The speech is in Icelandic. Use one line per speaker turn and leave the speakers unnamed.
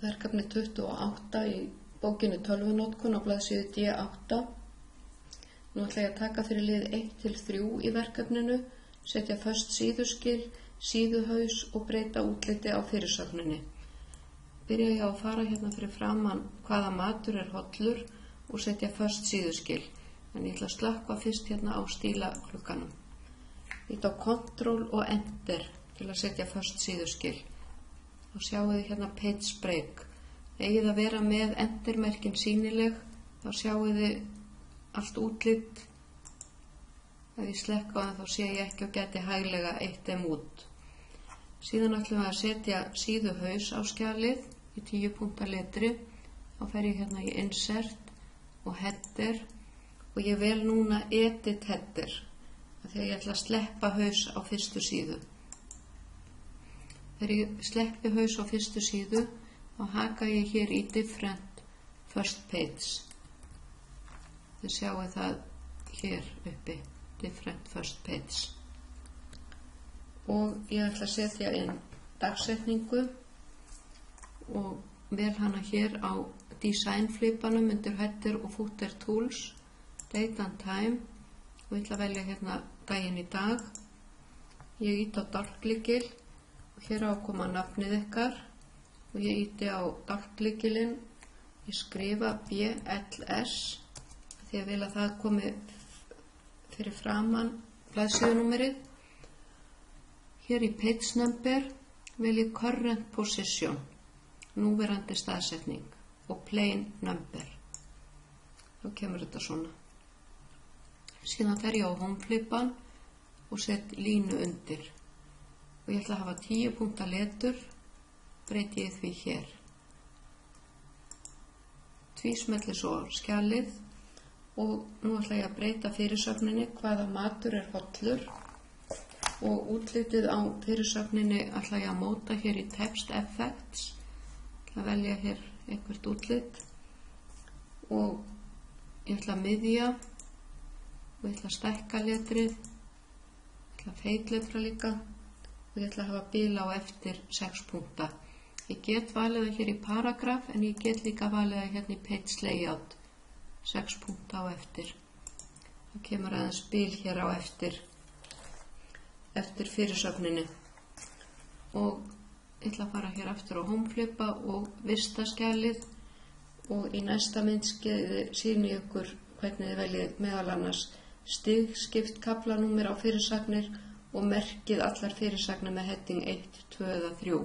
verkefni 28 í bókinni Tölvunotkun á blaðsíðu D8. Nú ætla ég að taka fyrir lið 1-3 í verkefninu, setja föst síðuskil, síðuhaus og breyta útliti á fyrirsögninni. Byrja ég á að fara hérna fyrir framan hvaða matur er hollur og setja föst síðuskil. En ég ætla að slökkva fyrst hérna á stílaklukkanum. Ég á Ctrl og Enter til að setja föst síðuskil. Þá sjáum við hérna page break. Eigið að vera með Enter-merkin sýnileg, þá sjáum við allt útlit. Ef ég slekka á það þá sé ég ekki og geti hæglega eitt þeim út. Síðan ætlum við að setja síðuhaus á skjalið í 10 punkta letri. Þá fer ég hérna í Insert og Header og ég vel núna Edit Header þegar ég ætla að sleppa haus á fyrstu síðu. Þegar ég sleppi haus á fyrstu síðu þá haka ég hér í Different First Page. Þið sjáu það hér uppi, Different First Page. Og ég ætla að setja inn dagsetningu og vel hana hér á Design flipanum undir Header og Footer Tools, Date and Time og ég ætla að velja hérna daginn í dag. Ég íti á dálklykil og hér á að koma nafnið ykkar og ég íti á dálklykilinn, ég skrifa BLS því ég vil að það komi fyrir framan blaðsíðunúmerið. Hér í Page Number vil ég Current Position, núverandi staðsetning og Plain Number. Þá kemur þetta svona. Síðan fer ég á Home flipan og set línu undir. Og ég ætla að hafa 10 punkta letur, breyti ég því hér. Tvísmelli svo skjalið og nú ætla ég að breyta fyrirsögninni hvaða matur er hollur og útlitið á fyrirsögninni ætla ég að móta hér í Text Effects. Ég ætla að velja hér einhvert útlit og ég ætla að miðja og ég ætla að stækka letrið, ég ætla að feitletra líka og ég ætla að hafa bila á eftir 6 punkta. Ég get valið það hér í paragraf en ég get líka valið það hérna í Page Layout, 6 punkta á eftir. Það kemur aðeins bil hér á eftir fyrirsögninni. Og ég ætla að fara hér aftur á Home flipa og vista skjalið og í næsta myndskeiði sýni ég ykkur hvernig þið veljið meðal annars stigskipt kaflanúmer á fyrirsagnir og merkið allar fyrirsagnir með heading 1, 2 eða 3.